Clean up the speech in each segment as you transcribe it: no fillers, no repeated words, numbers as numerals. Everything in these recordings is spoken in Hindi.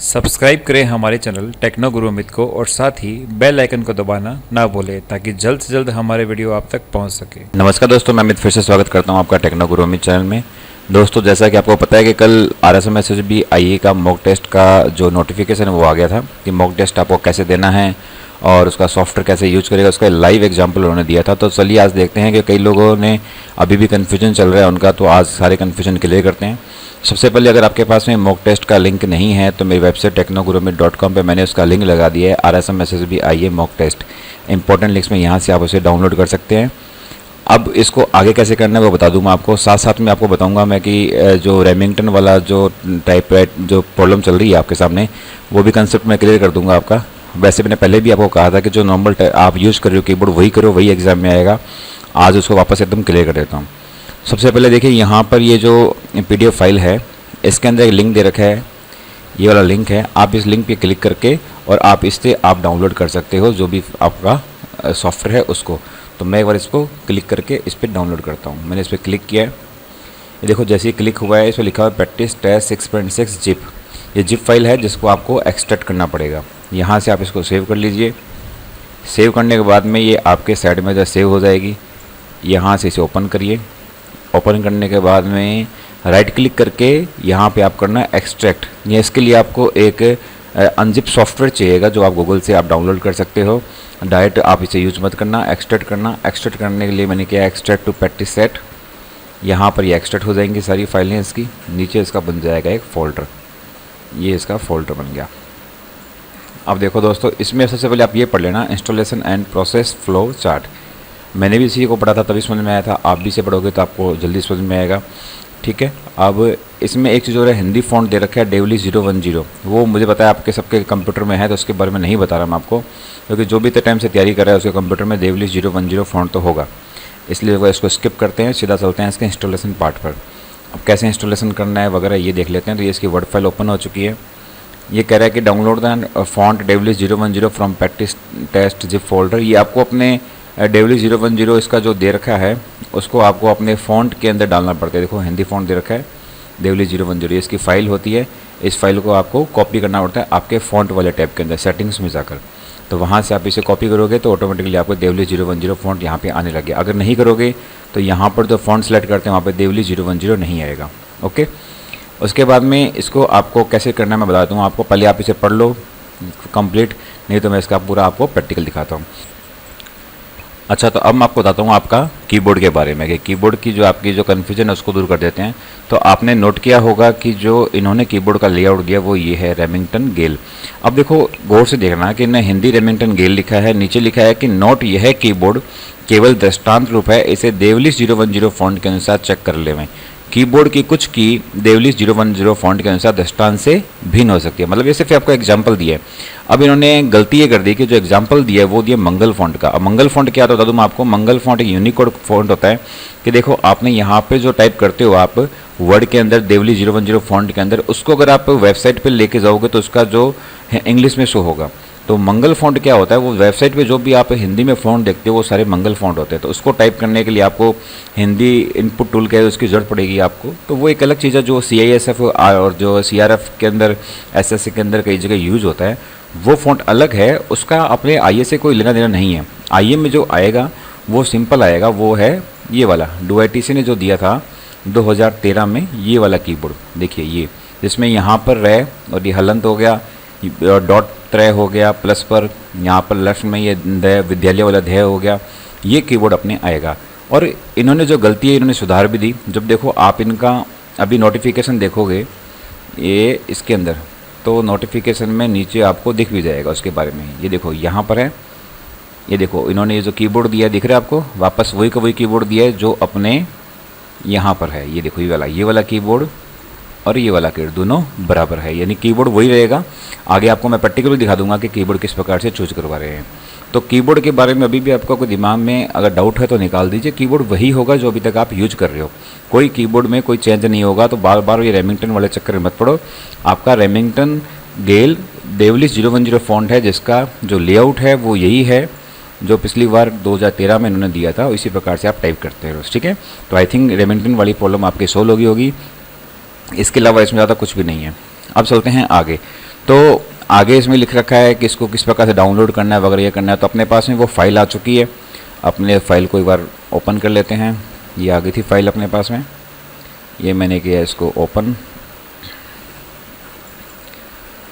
सब्सक्राइब करें हमारे चैनल टेक्नो गुरु अमित को और साथ ही बेल आइकन को दबाना ना भूलें ताकि जल्द से जल्द हमारे वीडियो आप तक पहुंच सके। नमस्कार दोस्तों, मैं अमित फिर से स्वागत करता हूं आपका टेक्नो गुरु अमित चैनल में। दोस्तों, जैसा कि आपको पता है कि कल RSMSSB IE का मॉक टेस्ट का जो नोटिफिकेशन है वो आ गया था कि मॉक टेस्ट आपको कैसे देना है और उसका सॉफ्टवेयर कैसे यूज करेगा, उसका लाइव एग्जाम्पल उन्होंने दिया था। तो चलिए आज देखते हैं कि कई लोगों ने अभी भी कन्फ्यूजन चल रहा है उनका, तो आज सारे कन्फ्यूजन क्लियर करते हैं। सबसे पहले अगर आपके पास में मॉक टेस्ट का लिंक नहीं है तो मेरी वेबसाइट technogurumit.com पे मैंने उसका लिंक लगा दिया है, RSMSSB IE mock test important links में, यहाँ से आप उसे डाउनलोड कर सकते हैं। अब इसको आगे कैसे करना है वो बता दूंगा आपको, साथ साथ में आपको बताऊंगा मैं कि जो रेमिंगटन वाला जो टाइप जो प्रॉब्लम चल रही है आपके सामने, वो भी कंसेप्ट मैं क्लियर कर दूंगा आपका। वैसे मैंने पहले भी आपको कहा था कि जो नॉर्मल आप यूज़ कर रहे हो कीबोर्ड वही करो, वही एग्जाम में आएगा। आज उसको वापस एकदम क्लियर कर देता हूँ। सबसे पहले देखिए, यहाँ पर ये जो PDF फाइल है इसके अंदर एक लिंक दे रखा है, ये वाला लिंक है। आप इस लिंक पे क्लिक करके और आप इससे आप डाउनलोड कर सकते हो जो भी आपका सॉफ्टवेयर है उसको। तो मैं एक बार इसको क्लिक करके इस पर डाउनलोड करता हूँ। मैंने इस पर क्लिक किया है, ये देखो जैसे ही क्लिक हुआ है इस पर लिखा हुआ है प्रैक्टिस टेस्ट 6.6 जिप। ये जिप फाइल है जिसको आपको एक्सट्रैक्ट करना पड़ेगा। यहाँ से आप इसको सेव कर लीजिए। सेव करने के बाद में ये आपके साइड में जो सेव हो जाएगी। यहाँ से इसे ओपन करिए। ओपन करने के बाद में राइट क्लिक करके यहाँ पे आप करना है एक्सट्रैक्ट। ये इसके लिए आपको एक अनजिप सॉफ्टवेयर चाहिएगा जो आप गूगल से आप डाउनलोड कर सकते हो। डायरेक्ट आप इसे यूज मत करना, एक्सट्रैक्ट करना। एक्सट्रैक्ट करने के लिए मैंने किया एक्सट्रैक्ट टू प्रैक्टिस सेट। यहाँ पर ये एक्सट्रैक्ट हो जाएंगी सारी फाइलें इसकी। नीचे इसका बन जाएगा एक फ़ोल्डर, ये इसका फ़ोल्डर बन गया। अब देखो दोस्तों, इसमें सबसे पहले आप ये पढ़ लेना, installation and process flow chart. मैंने भी इसी को पढ़ा था तभी समझ में आया था, आप भी इसे पढ़ोगे तो आपको जल्दी समझ में आएगा। ठीक है, अब इसमें एक चीज़ और है, हिंदी फ़ॉन्ट दे रखा है डेवली 010। वो मुझे पता है आपके सबके कंप्यूटर में है तो उसके बारे में नहीं बता रहा मैं आपको, क्योंकि जो भी इतने टाइम से तैयारी कर रहा है उसके कंप्यूटर में डेवली 010 फ़ॉन्ट तो होगा। इसलिए वो इसको स्किप करते हैं, सीधा चलते हैं इसके इंस्टॉलेशन पार्ट पर। अब कैसे इंस्टॉलेशन करना है वगैरह ये देख लेते हैं। तो ये इसकी वर्ड फाइल ओपन हो चुकी है। ये कह रहा है कि डाउनलोड द फॉन्ट डेवली 010 from practice test zip folder. ये आपको अपने डेवली 010 इसका जो दे रखा है उसको आपको अपने फ़ॉन्ट के अंदर डालना पड़ता है। देखो हिंदी फ़ॉन्ट दे रखा है डेवली 010, ये इसकी फ़ाइल होती है। इस फाइल को आपको कॉपी करना पड़ता है आपके फ़ॉन्ट वाले टैब के अंदर सेटिंग्स में जाकर। तो वहाँ से आप इसे कॉपी करोगे तो ऑटोमेटिकली आपको डेवली 010 फ़ॉन्ट यहाँ पे आने लगे। अगर नहीं करोगे तो यहाँ पर जो फ़ॉन्ट सेलेक्ट करते हैं वहाँ पर डेवली 010 नहीं आएगा। ओके, उसके बाद में इसको आपको कैसे करना है मैं बताता हूँ आपको। पहले आप इसे पढ़ लो कंप्लीट, नहीं तो मैं इसका पूरा आपको प्रैक्टिकल दिखाता हूँ। अच्छा, तो अब मैं आपको बताता हूँ आपका कीबोर्ड के बारे में कि कीबोर्ड की जो आपकी जो कन्फ्यूजन है उसको दूर कर देते हैं। तो आपने नोट किया होगा कि जो इन्होंने कीबोर्ड का लेआउट दिया वो ये है रेमिंगटन गेल। अब देखो गौर से देखना कि इन्हें हिंदी रेमिंगटन गेल लिखा है, नीचे लिखा है कि नोट यह कीबोर्ड केवल दृष्टांत रूप है, इसे डेवली 010 फ़ॉन्ट के अनुसार चेक कर लेवें। कीबोर्ड की कुछ की डेवली 010 फ़ॉन्ट के अनुसार दृष्टांत से भिन्न हो सकती है। मतलब ये सिर्फ आपको एग्जाम्पल दिया है। अब इन्होंने गलती ये कर दी कि जो एग्जाम्पल दिया है वो दिया मंगल फ़ॉन्ट का। अब मंगल फ़ॉन्ट क्या होता है बता दूँ मैं आपको। मंगल फ़ॉन्ट एक यूनिकोड फ़ॉन्ट होता है कि देखो आपने यहाँ पे जो टाइप करते हो आप वर्ड के अंदर डेवली 010 फ़ॉन्ट के अंदर, उसको अगर आप वेबसाइट पर लेके जाओगे तो उसका जो है इंग्लिश में शो होगा। तो मंगल फ़ॉन्ट क्या होता है, वो वेबसाइट पे जो भी आप हिंदी में फ़ॉन्ट देखते हो वो सारे मंगल फ़ॉन्ट होते हैं। तो उसको टाइप करने के लिए आपको हिंदी इनपुट टूल के उसकी ज़रूरत पड़ेगी आपको। तो वो एक अलग चीज़ है जो CISF और जो CRF के अंदर SSC के अंदर कई जगह यूज़ होता है। वो फ़ॉन्ट अलग है, उसका अपने IE से कोई लेना देना नहीं है। IE में जो आएगा वो सिंपल आएगा, वो है ये वाला DOITC ने जो दिया था 2013 में, ये वाला कीबोर्ड देखिए ये, जिसमें यहाँ पर रह और ये हलंत हो गया, डॉट त्रय हो गया, प्लस पर यहाँ पर लेफ्ट में ये दय विद्यालय वाला ध्यय हो गया। ये कीबोर्ड अपने आएगा। और इन्होंने जो गलती है इन्होंने सुधार भी दी। जब देखो आप इनका अभी नोटिफिकेशन देखोगे ये इसके अंदर, तो नोटिफिकेशन में नीचे आपको दिख भी जाएगा उसके बारे में। ये देखो यहाँ पर है, ये देखो इन्होंने ये जो कीबोर्ड दिया दिख रहा है आपको, वापस वही का वही कीबोर्ड दिया है जो अपने यहाँ पर है। ये देखो ये वाला कीबोर्ड और ये वाला कीबोर्ड दोनों बराबर है, यानी कीबोर्ड वही रहेगा। आगे आपको मैं पर्टिकुलर दिखा दूंगा कि कीबोर्ड किस प्रकार से चूज करवा रहे हैं। तो कीबोर्ड के बारे में अभी भी आपका कोई दिमाग में अगर डाउट है तो निकाल दीजिए। कीबोर्ड वही होगा जो अभी तक आप यूज कर रहे हो, कोई कीबोर्ड में कोई चेंज नहीं होगा। तो बार बार ये रेमिंगटन वाले चक्कर में मत पड़ो। आपका रेमिंगटन गेल डेवली 010 फ़ॉन्ट है जिसका जो लेआउट है वो यही है जो पिछली बार 2013 में इन्होंने दिया था। इसी प्रकार से आप टाइप करते हो, ठीक है। तो आई थिंक रेमिंगटन वाली प्रॉब्लम आपकी सोल्व होगी। इसके अलावा इसमें ज़्यादा कुछ भी नहीं है। अब चलते हैं आगे। तो आगे इसमें लिख रखा है कि इसको किस प्रकार से डाउनलोड करना है वगैरह ये करना है। तो अपने पास में वो फाइल आ चुकी है, अपने फाइल को एक बार ओपन कर लेते हैं। ये आ गई थी फाइल अपने पास में, ये मैंने किया इसको ओपन।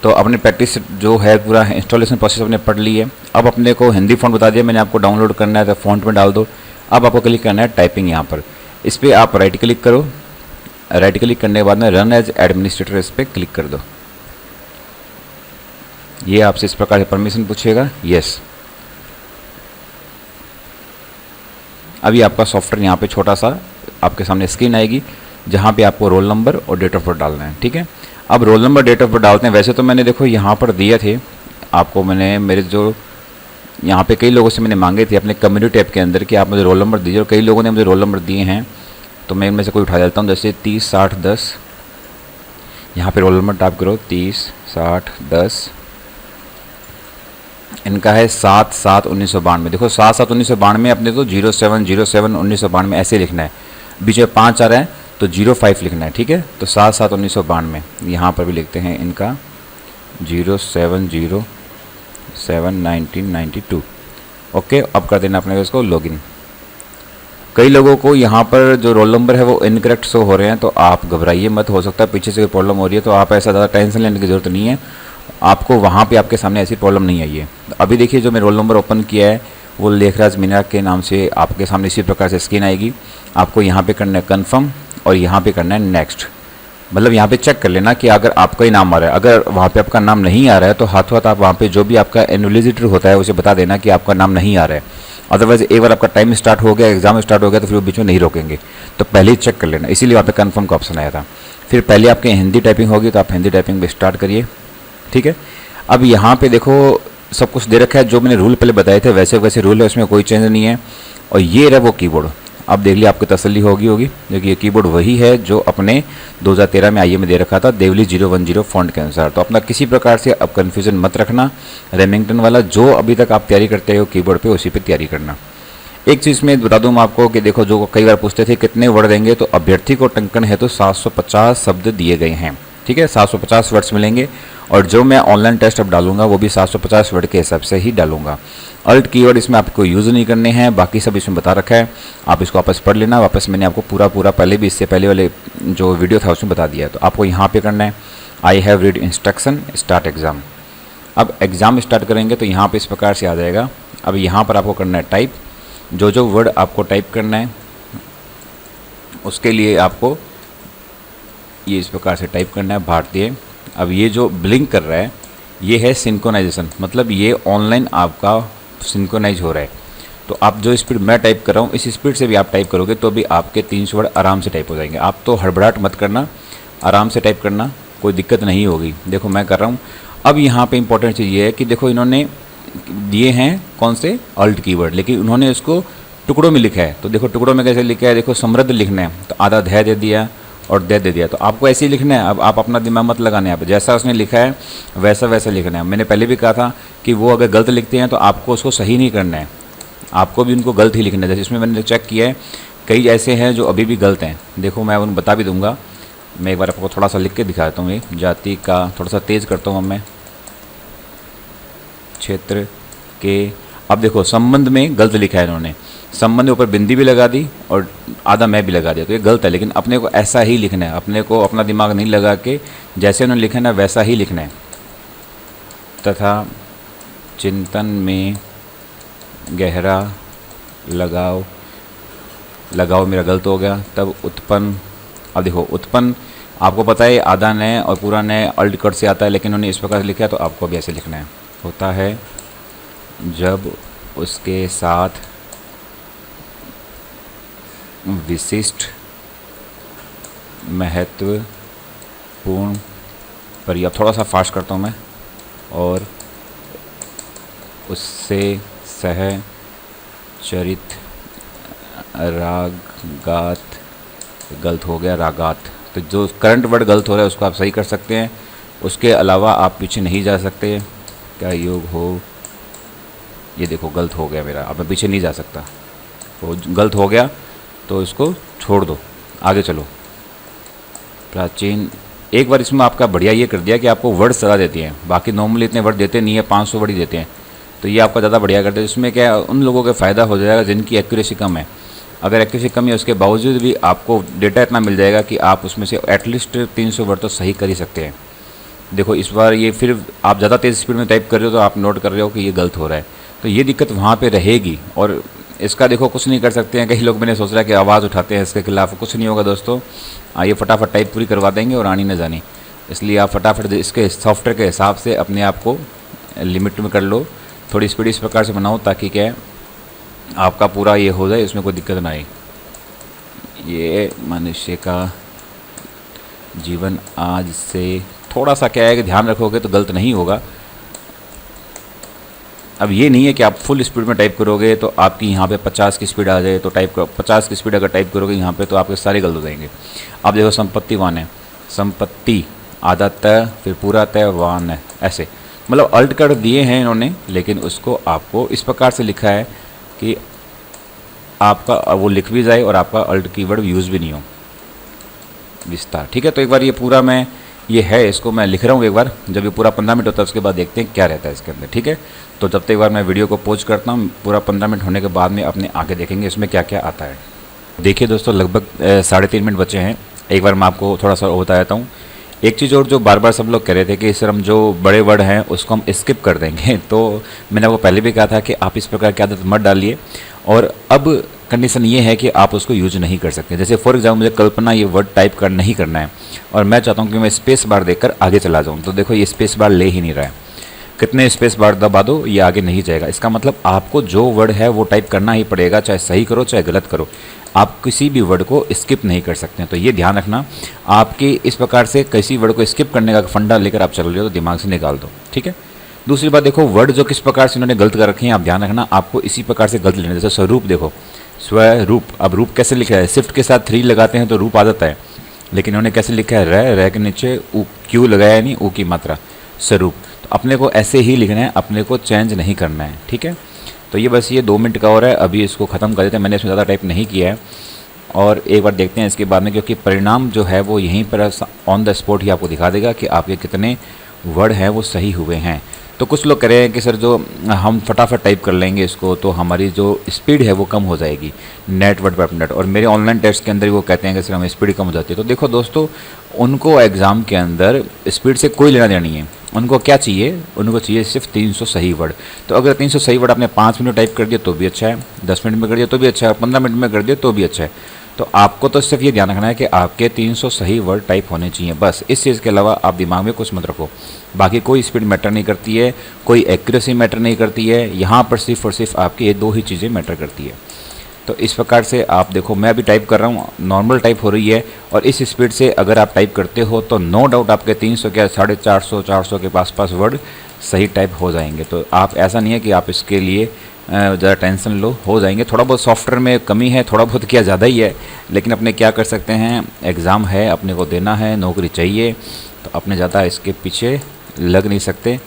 तो अपने प्रैक्टिस जो है पूरा इंस्टॉलेशन प्रोसेस अपने पढ़ ली है। अब अपने को हिंदी फ़ॉन्ट बता दिया मैंने आपको, डाउनलोड करना है तो फ़ॉन्ट में डाल दो। अब आपको क्लिक करना है टाइपिंग यहाँ पर, इस पर आप राइट क्लिक करो। राइट क्लिक करने के बाद में रन एज एडमिनिस्ट्रेटर इस पर क्लिक कर दो। ये आपसे इस प्रकार से परमिशन पूछेगा, यस। अभी आपका सॉफ्टवेयर यहाँ पे छोटा सा आपके सामने स्क्रीन आएगी जहाँ पे आपको रोल नंबर और डेट ऑफ बर्थ डालना है, ठीक है। अब roll number date of birth डालते हैं। वैसे तो मैंने देखो यहाँ पर दिए थे आपको, मैंने मेरे जो यहाँ पे कई लोगों से मैंने मांगे थे अपने कम्युनिटी टैब के अंदर कि आप मुझे रोल नंबर दीजिए, और कई लोगों ने मुझे रोल नंबर दिए हैं। तो मैं इनमें से कोई उठा देता हूँ, जैसे 30 60 10। यहाँ पे रोल नंबर टाइप करो 30 60 10। इनका है 7/7/1992। देखो 7/7/1992 अपने तो 07/07/1992 ऐसे लिखना है। बीच में 5 आ रहा है तो 05 लिखना है, ठीक है। तो 7/7/1992 यहाँ पर भी लिखते हैं इनका 07/07/1992। ओके, अब कर देना अपने इसको लॉगिन। कई लोगों को यहाँ पर जो रोल नंबर है वो इनकरेक्ट शो हो रहे हैं, तो आप घबराइए मत, हो सकता है पीछे से कोई प्रॉब्लम हो रही है, तो आप ऐसा ज़्यादा टेंशन लेने की ज़रूरत नहीं है। आपको वहाँ पे आपके सामने ऐसी प्रॉब्लम नहीं आई है। अभी देखिए जो मैं रोल नंबर ओपन किया है वो लेखराज मीना के नाम से आपके सामने इसी प्रकार से स्क्रीन आएगी। आपको यहाँ पे करना है कन्फर्म और यहाँ पे करना है नेक्स्ट। मतलब यहाँ पे चेक कर लेना कि अगर आपका ही नाम आ रहा है, अगर वहाँ पे आपका नाम नहीं आ रहा है तो हाथों हाथ आप वहाँ पे जो भी आपका इन्विजिलेटर होता है उसे बता देना कि आपका नाम नहीं आ रहा है। अदरवाइज एक बार आपका टाइम स्टार्ट हो गया, एग्जाम स्टार्ट हो गया, तो फिर वो बीच में नहीं रोकेंगे, तो पहले ही चेक कर लेना। इसीलिए वहाँ पे कन्फर्म का ऑप्शन आया था। फिर पहले आपके हिंदी टाइपिंग होगी तो आप हिंदी टाइपिंग पे स्टार्ट करिए, ठीक है। अब यहाँ पे देखो सब कुछ दे रखा है, जो मैंने रूल पहले बताए थे वैसे वैसे रूल है, उसमें कोई चेंज नहीं है। और ये रहा वो कीबोर्ड। अब देख लिया, आपको तसल्ली होगी क्योंकि ये कीबोर्ड वही है जो अपने 2013 में आईए में दे रखा था, देवली 010 फॉन्ट के अनुसार। तो अपना किसी प्रकार से अब कन्फ्यूजन मत रखना। रेमिंगटन वाला जो अभी तक आप तैयारी करते हो कीबोर्ड पे, उसी पे तैयारी करना। एक चीज़ मैं बता दूँ मैं आपको कि देखो, जो कई बार पूछते थे कितने वर्ड देंगे, तो अभ्यर्थी को टंकन है तो 750 शब्द दिए गए हैं, ठीक है। 750 वर्ड्स मिलेंगे, और जो मैं ऑनलाइन टेस्ट अब डालूंगा वो भी 750 वर्ड के हिसाब से ही डालूंगा। अल्ट कीवर्ड इसमें आपको यूज़ नहीं करने हैं, बाकी सब इसमें बता रखा है, आप इसको वापस पढ़ लेना। वापस मैंने आपको पूरा पहले भी, इससे पहले वाले जो वीडियो था उसमें बता दिया। तो आपको यहाँ पे करना है I have read instruction start exam. अब एग्ज़ाम स्टार्ट करेंगे तो यहाँ पर इस प्रकार से आ जाएगा। अब यहाँ पर आपको करना है टाइप, जो वर्ड आपको टाइप करना है उसके लिए आपको ये इस प्रकार से टाइप करना है, भारतीय। अब ये जो ब्लिंक कर रहा है ये है सिंक्रोनाइजेशन, मतलब ये ऑनलाइन आपका सिंक्रोनाइज हो रहा है। तो आप जो स्पीड मैं टाइप कर रहा हूँ इस स्पीड से भी आप टाइप करोगे तो भी आपके 300 वर्ड आराम से टाइप हो जाएंगे। आप तो हड़बड़ाहट मत करना, आराम से टाइप करना, कोई दिक्कत नहीं होगी। देखो मैं कर रहा हूँ। अब यहाँ पे इंपॉर्टेंट चीज़ ये है कि देखो इन्होंने दिए हैं कौन से अल्ट कीवर्ड, लेकिन उन्होंने इसको टुकड़ों में लिखा है। तो देखो टुकड़ों में कैसे लिखा है, देखो समृद्ध लिखना है तो आधा ध्याय दे दिया और दे दिया। तो आपको ऐसे ही लिखना है। अब आप अपना दिमाग मत लगाने, आप जैसा उसने लिखा है वैसा वैसा लिखना है। मैंने पहले भी कहा था कि वो अगर गलत लिखते हैं तो आपको उसको सही नहीं करना है, आपको भी उनको गलत ही लिखना है। जैसे इसमें मैंने चेक किया है कई ऐसे हैं जो अभी भी गलत हैं। देखो मैं उनको बता भी दूंगा, मैं एक बार आपको थोड़ा सा लिख के दिखाता हूँ। ये जाति का थोड़ा सा तेज़ करता हूँ मैं, क्षेत्र के। अब देखो संबंध में गलत लिखा है इन्होंने, संबंध के ऊपर बिंदी भी लगा दी और आधा मैं भी लगा दिया, तो ये गलत है। लेकिन अपने को ऐसा ही लिखना है, अपने को अपना दिमाग नहीं लगा के जैसे उन्होंने लिखा है ना वैसा ही लिखना है। तथा चिंतन में गहरा लगाओ मेरा गलत हो गया। तब उत्पन्न, अब देखो उत्पन्न आपको पता है आधा नए और पूरा नए अल्ट कट से आता है, लेकिन उन्होंने इस प्रकार से लिखा है तो आपको भी ऐसे लिखना है। होता है जब उसके साथ विशिष्ट महत्वपूर्ण पर्याप्त, थोड़ा सा फास्ट करता हूँ मैं, और उससे सहचरित रागात, गलत हो गया रागात। तो जो करंट वर्ड गलत हो रहा है उसको आप सही कर सकते हैं, उसके अलावा आप पीछे नहीं जा सकते। क्या योग हो, ये देखो गलत हो गया मेरा, अब मैं पीछे नहीं जा सकता, वो गलत हो गया तो इसको छोड़ दो, आगे चलो। प्राचीन एक बार इसमें आपका बढ़िया ये कर दिया कि आपको वर्ड ज़्यादा देती हैं, बाकी नॉर्मली इतने वर्ड देते नहीं है, 500 वर्ड ही देते हैं। तो ये आपका ज़्यादा बढ़िया करते हैं। इसमें क्या है, उन लोगों का फ़ायदा हो जाएगा जिनकी एक्यूरेसी कम है। अगर एक्यूरेसी कम है उसके बावजूद भी आपको डेटा इतना मिल जाएगा कि आप उसमें से एटलीस्ट 300 वर्ड तो सही कर ही सकते हैं। देखो इस बार ये फिर आप ज़्यादा तेज़ स्पीड में टाइप कर रहे हो तो आप नोट कर रहे हो कि ये गलत हो रहा है, तो ये दिक्कत वहाँ पे रहेगी। और इसका देखो कुछ नहीं कर सकते हैं, कई लोग मैंने सोच रहा है कि आवाज़ उठाते हैं इसके खिलाफ, कुछ नहीं होगा दोस्तों। ये फटाफट टाइप पूरी करवा देंगे और आनी न जानी। इसलिए आप फटाफट इसके सॉफ्टवेयर के हिसाब से अपने आप को लिमिट में कर लो, थोड़ी स्पीड इस प्रकार से बनाओ ताकि क्या है आपका पूरा ये हो जाए, उसमें कोई दिक्कत ना आए। ये मनुष्य का जीवन आज से थोड़ा सा क्या है कि ध्यान रखोगे तो गलत नहीं होगा। अब ये नहीं है कि आप फुल स्पीड में टाइप करोगे तो आपकी यहाँ पे 50 की स्पीड आ जाए तो टाइप कर 50 की स्पीड अगर टाइप करोगे यहाँ पे तो आपके सारे गलत हो जाएंगे। आप देखो संपत्ति वान है, संपत्ति आधा तय फिर पूरा तय वान है, ऐसे मतलब अल्ट कर दिए हैं इन्होंने, लेकिन उसको आपको इस प्रकार से लिखा है कि आपका वो लिख भी जाए और आपका अल्ट कीवर्ड यूज़ भी नहीं हो विस्तार। ठीक है, तो एक बार ये पूरा मैं ये है इसको मैं लिख रहा हूँ एक बार, जब ये पूरा 15 मिनट होता है उसके बाद देखते हैं क्या रहता है इसके अंदर। ठीक है, तो जब तक एक बार मैं वीडियो को पॉज करता हूँ, पूरा 15 मिनट होने के बाद में अपने आगे देखेंगे इसमें क्या क्या आता है। देखिए दोस्तों लगभग 3.5 मिनट बचे हैं। एक बार मैं आपको थोड़ा सा बता देता हूँ। एक चीज़ और जो बार बार सब लोग कह रहे थे कि सर हम जो बड़े वर्ड हैं उसको हम स्किप कर देंगे, तो मैंने आपको पहले भी कहा था कि आप इस प्रकार की आदत मत डालिए। और अब कंडीशन ये है कि आप उसको यूज नहीं कर सकते। जैसे फॉर एग्जाम्पल मुझे कल्पना ये वर्ड टाइप कर नहीं करना है और मैं चाहता हूँ कि मैं स्पेस बार देकर आगे चला जाऊँ, तो देखो ये स्पेस बार ले ही नहीं रहा है। कितने स्पेस बार दबा दो ये आगे नहीं जाएगा। इसका मतलब आपको जो वर्ड है वो टाइप करना ही पड़ेगा, चाहे सही करो चाहे गलत करो। आप किसी भी वर्ड को स्किप नहीं कर सकते हैं, तो ये ध्यान रखना। आपके इस प्रकार से किसी वर्ड को स्किप करने का फंडा लेकर आप चल रहे हो तो दिमाग से निकाल दो। ठीक है, दूसरी बात देखो वर्ड जो किस प्रकार से इन्होंने गलत कर रखे हैं आप ध्यान रखना, आपको इसी प्रकार से गलत लेना। जैसे स्वरूप देखो, स्वरूप, अब रूप कैसे लिखा है, शिफ्ट के साथ 3 लगाते हैं तो रूप आ जाता है, लेकिन इन्होंने कैसे लिखा है, रह के नीचे क्यू लगाया नहीं, ऊ की मात्रा, स्वरूप। तो अपने को ऐसे ही लिखना है, अपने को चेंज नहीं करना है। ठीक है, तो ये बस ये 2 मिनट का और है, अभी इसको ख़त्म कर देते हैं। मैंने इसमें ज़्यादा टाइप नहीं किया है और एक बार देखते हैं इसके बाद में, क्योंकि परिणाम जो है वो यहीं पर ऑन द स्पॉट ही आपको दिखा देगा कि आपके कितने वर्ड हैं वो सही हुए हैं। तो कुछ लोग कह रहे हैं कि सर जो हम फटाफट टाइप कर लेंगे इसको तो हमारी जो स्पीड है वो कम हो जाएगी, नेट वर्ड पर मिनट। और मेरे ऑनलाइन टेस्ट के अंदर वो कहते हैं कि सर हमें स्पीड कम हो जाती है। तो देखो दोस्तों, उनको एग्ज़ाम के अंदर स्पीड से कोई लेना देना नहीं है। उनको क्या चाहिए, उनको चाहिए सिर्फ 300 सही वर्ड। तो अगर 300 सही वर्ड आपने 5 मिनट टाइप कर दिया तो भी अच्छा है, 10 मिनट में कर दिया तो भी अच्छा है, 15 मिनट में कर दिया तो भी अच्छा है। तो आपको तो सिर्फ ये ध्यान रखना है कि आपके 300 सही वर्ड टाइप होने चाहिए, बस। इस चीज़ के अलावा आप दिमाग में कुछ मत रखो। बाकी कोई स्पीड मैटर नहीं करती है, कोई एक्यूरेसी मैटर नहीं करती है। यहाँ पर सिर्फ और सिर्फ आपकी ये 2 ही चीज़ें मैटर करती है। तो इस प्रकार से आप देखो, मैं अभी टाइप कर रहा हूँ, नॉर्मल टाइप हो रही है, और इस स्पीड से अगर आप टाइप करते हो तो नो डाउट आपके 300 क्या 450 400 के पास वर्ड सही टाइप हो जाएंगे। तो आप ऐसा नहीं है कि आप इसके लिए ज़्यादा टेंशन लो, हो जाएंगे। थोड़ा बहुत सॉफ्टवेयर में कमी है, थोड़ा बहुत क्या ज़्यादा ही है, लेकिन अपने क्या कर सकते हैं, एग्ज़ाम है, अपने को देना है, नौकरी चाहिए, तो अपने ज़्यादा इसके पीछे लग नहीं सकते,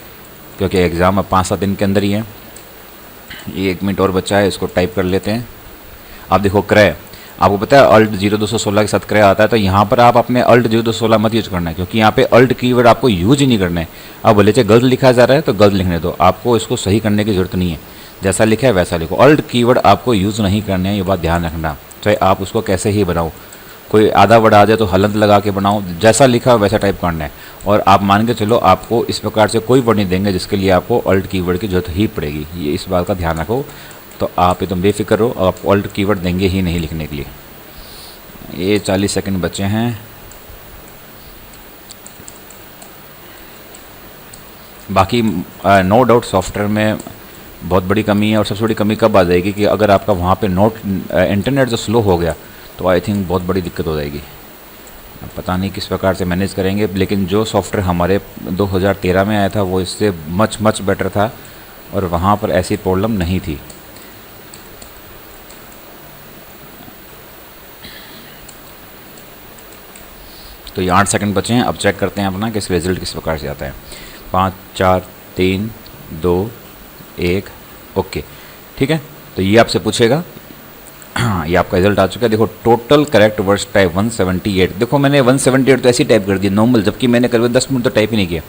क्योंकि एग्ज़ाम अब 5-7 दिन के अंदर ही है। ये 1 मिनट और बचा है, इसको टाइप कर लेते हैं। आप देखो क्रय, आपको पता है अल्ट 0216 के साथ क्रय आता है, तो यहाँ पर आप अपने अल्ट 0216 मत यूज करना है, क्योंकि यहाँ पे अल्ट कीवर्ड आपको यूज ही नहीं करना है। अब भले चाहे गलत लिखा जा रहा है तो गलत लिखने दो, आपको इसको सही करने की ज़रूरत नहीं है, जैसा लिखा है वैसा लिखो। अल्ट कीवर्ड आपको यूज़ नहीं करने हैं, ये बात ध्यान रखना। चाहे आप उसको कैसे ही बनाओ, कोई आधा वर्ड आ जाए तो हलंत लगा के बनाओ, जैसा लिखा है वैसा टाइप करना है। और आप मान के चलो आपको इस प्रकार से कोई वर्ड नहीं देंगे जिसके लिए आपको अल्ट कीवर्ड की जरूरत ही पड़ेगी, ये इस बात का ध्यान रखो। तो आप एकदम बेफिक्र रहो, आपको अल्ट कीवर्ड देंगे ही नहीं लिखने के लिए। ये 40 सेकंड बचे हैं। बाकी नो डाउट सॉफ्टवेयर में बहुत बड़ी कमी है, और सबसे बड़ी कमी कब आ जाएगी कि अगर आपका वहाँ पे इंटरनेट जो स्लो हो गया तो आई थिंक बहुत बड़ी दिक्कत हो जाएगी। पता नहीं किस प्रकार से मैनेज करेंगे, लेकिन जो सॉफ्टवेयर हमारे 2013 में आया था वो इससे मच बेटर था, और वहाँ पर ऐसी प्रॉब्लम नहीं थी। तो ये 8 सेकंड बचे हैं। अब चेक करते हैं अपना कि इसका रिजल्ट किस प्रकार से आता है। 5 4 3 2 1 ओके, ठीक है। तो ये आपसे पूछेगा, ये आपका रिजल्ट आ चुका है। देखो टोटल करेक्ट वर्ड्स टाइप 178। देखो मैंने 178 तो ऐसे ही टाइप कर दिया नॉर्मल, जबकि मैंने करीब 10 मिनट तो टाइप ही नहीं किया।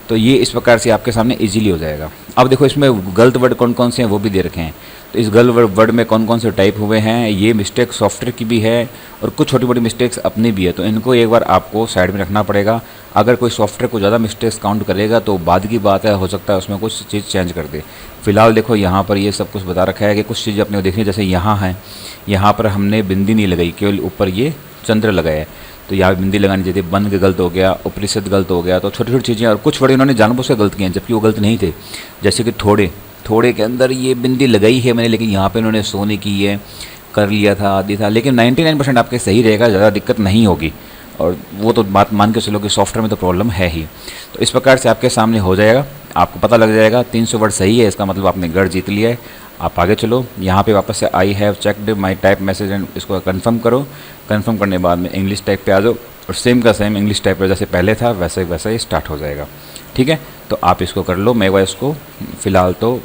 तो ये इस प्रकार से आपके सामने इजीली हो जाएगा। अब देखो इसमें गलत वर्ड कौन कौन से हैं वो भी दे रखे हैं। तो इस गलत वर्ड में कौन कौन से टाइप हुए हैं, ये मिस्टेक सॉफ्टवेयर की भी है और कुछ छोटी मोटी मिस्टेक्स अपनी भी है। तो इनको एक बार आपको साइड में रखना पड़ेगा। अगर कोई सॉफ्टवेयर को ज़्यादा मिस्टेक्स काउंट करेगा तो बाद की बात है, हो सकता है उसमें कुछ चीज़ चेंज कर दे। फिलहाल देखो यहाँ पर ये सब कुछ बता रखा है कि कुछ चीज़ें अपने को देखनी, जैसे यहाँ है, यहाँ पर हमने बिंदी नहीं लगाई, केवल ऊपर ये चंद्र लगाया है। तो यहाँ बिंदी लगानी चाहिए थी, बन के गलत हो गया, उपरिषद गलत हो गया। तो छोटी छोटी चीज़ें और कुछ वर्ड इन्होंने जानबूझ से गलत किए हैं जबकि वो गलत नहीं थे। जैसे कि थोड़े के अंदर ये बिंदी लगाई है मैंने, लेकिन यहाँ पे इन्होंने सोने की है कर लिया था, आदि था। लेकिन 99% आपके सही रहेगा, ज़्यादा दिक्कत नहीं होगी। और वो तो बात मान के चलो कि सॉफ्टवेयर में तो प्रॉब्लम है ही। तो इस प्रकार से आपके सामने हो जाएगा, आपको पता लग जाएगा 300 वर्ड सही है, इसका मतलब आपने गढ़ जीत लिया है। आप आगे चलो, यहाँ पे वापस से I have checked my type message and इसको कंफर्म करो। कंफर्म करने के बाद में इंग्लिश टाइप पे आ जाओ और सेम का सेम इंग्लिश टाइप पर जैसे पहले था वैसा ही स्टार्ट हो जाएगा। ठीक है, तो आप इसको कर लो। मैं वह इसको फ़िलहाल तो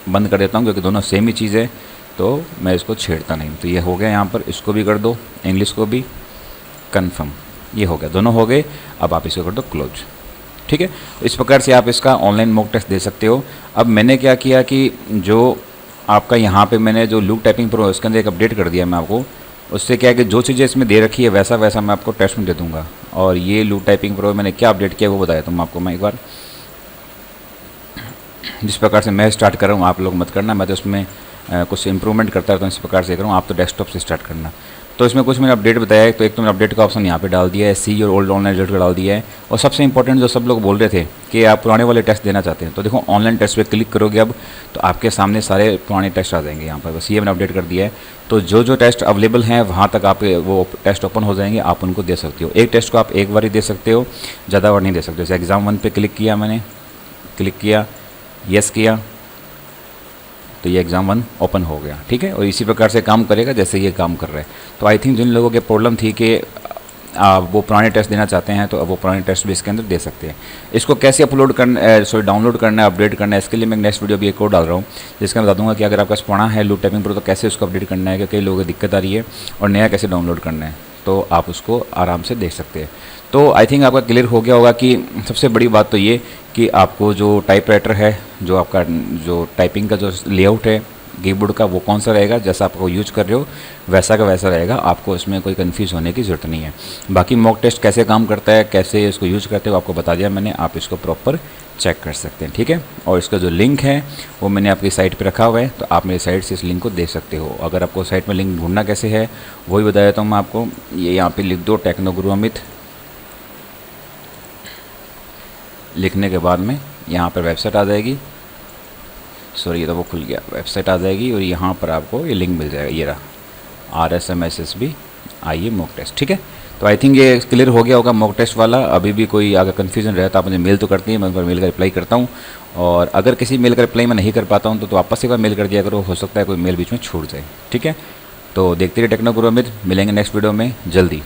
बंद कर देता हूँ क्योंकि दोनों सेम ही चीज़ है, तो मैं इसको छेड़ता नहीं। तो ये हो गया यहाँ पर, इसको भी कर दो, इंग्लिश को भी कन्फर्म, ये हो गया, दोनों हो गए। अब आप इसको कर दो क्लोज। ठीक है, इस प्रकार से आप इसका ऑनलाइन मॉक टेस्ट दे सकते हो। अब मैंने क्या किया कि जो आपका यहाँ पे मैंने जो लूप टाइपिंग प्रो है उसके अंदर एक अपडेट कर दिया मैं आपको। उससे क्या है कि जो चीज़ें इसमें दे रखी है वैसा वैसा मैं आपको टेस्ट में दे दूँगा। और ये लूप टाइपिंग प्रो मैंने क्या अपडेट किया वो बताया तो आपको मैं एक बार, जिस प्रकार से मैं स्टार्ट कर रहा हूँ आप लोग मत करना, मैं तो उसमें कुछ इंप्रूवमेंट करता रहता हूँ, इस प्रकार से कर रहा हूँ, आप तो डेस्कटॉप से स्टार्ट करना। तो इसमें कुछ मैंने अपडेट बताया है। तो एक तो मैंने अपडेट का ऑप्शन यहाँ पे डाल दिया है, सी और ओल्ड ऑनलाइन रिजल्ट का डाल दिया है। और सबसे इंपॉर्टेंट जो सब लोग बोल रहे थे कि आप पुराने वाले टेस्ट देना चाहते हैं, तो देखो ऑनलाइन टेस्ट पे क्लिक करोगे अब तो आपके सामने सारे पुराने टेस्ट आ जाएंगे यहाँ पर। बस ये मैंने अपडेट कर दिया है। तो जो टेस्ट अवेलेबल हैं वहाँ तक आप वो टेस्ट ओपन हो जाएंगे, आप उनको दे सकते हो। एक टेस्ट को आप एक बार ही दे सकते हो, ज़्यादा बार नहीं दे सकते। जैसे एग्ज़ाम 1 पे क्लिक किया मैंने, क्लिक किया, येस किया, तो ये एग्ज़ाम 1 ओपन हो गया। ठीक है, और इसी प्रकार से काम करेगा जैसे ये काम कर रहा है। तो आई थिंक जिन लोगों के प्रॉब्लम थी कि वो पुराने टेस्ट देना चाहते हैं तो अब वो पुराने टेस्ट भी इसके अंदर दे सकते हैं। इसको कैसे अपलोड करना, डाउनलोड करना है, अपडेट करना है, इसके लिए मैं नेक्स्ट वीडियो भी एक और डाल रहा हूँ जिसका मैं बता दूंगा कि अगर आपका पुराना है लूप टाइपिंग प्रो तो कैसे उसको अपडेट करना है, क्योंकि कई लोगों को दिक्कत आ रही है, और नया कैसे डाउनलोड करना है, तो आप उसको आराम से देख सकते हैं। तो आई थिंक आपका क्लियर हो गया होगा कि सबसे बड़ी बात तो ये कि आपको जो टाइपराइटर है, जो आपका जो टाइपिंग का जो लेआउट है कीबोर्ड का, वो कौन सा रहेगा, जैसा आपको यूज कर रहे हो वैसा का वैसा रहेगा। आपको इसमें कोई कंफ्यूज होने की ज़रूरत नहीं है। बाकी मॉक टेस्ट कैसे काम करता है, कैसे इसको यूज करते हो आपको बता दिया मैंने, आप इसको प्रॉपर चेक कर सकते हैं। ठीक है, और इसका जो लिंक है वो मैंने आपकी साइट पे रखा हुआ है, तो आप मेरी साइट से इस लिंक को देख सकते हो। अगर आपको साइट में लिंक ढूंढना कैसे है वही बता देता हूँ मैं आपको। ये यहाँ पे लिख दो टेक्नो गुरु अमित, लिखने के बाद में यहाँ पर वेबसाइट आ जाएगी, सॉरी ये तो वो खुल गया, वेबसाइट आ जाएगी और यहाँ पर आपको ये लिंक मिल जाएगा, ये रहा RSMSSB आइए मॉक टेस्ट। ठीक है, तो आई थिंक ये क्लियर हो गया होगा मॉक टेस्ट वाला। अभी भी कोई अगर कन्फ्यूजन रहता आप मुझे मेल तो करती है, मैं उन पर मेल का रिप्लाई करता हूँ। और अगर किसी मेल का रिप्लाई मैं नहीं कर पाता हूँ तो वापस एक बार मेल कर दिया करो, हो सकता है कोई मेल बीच में छूट जाए। ठीक है, तो देखते रहिए टेक्नो गुरु अमित, मिलेंगे नेक्स्ट वीडियो में जल्दी।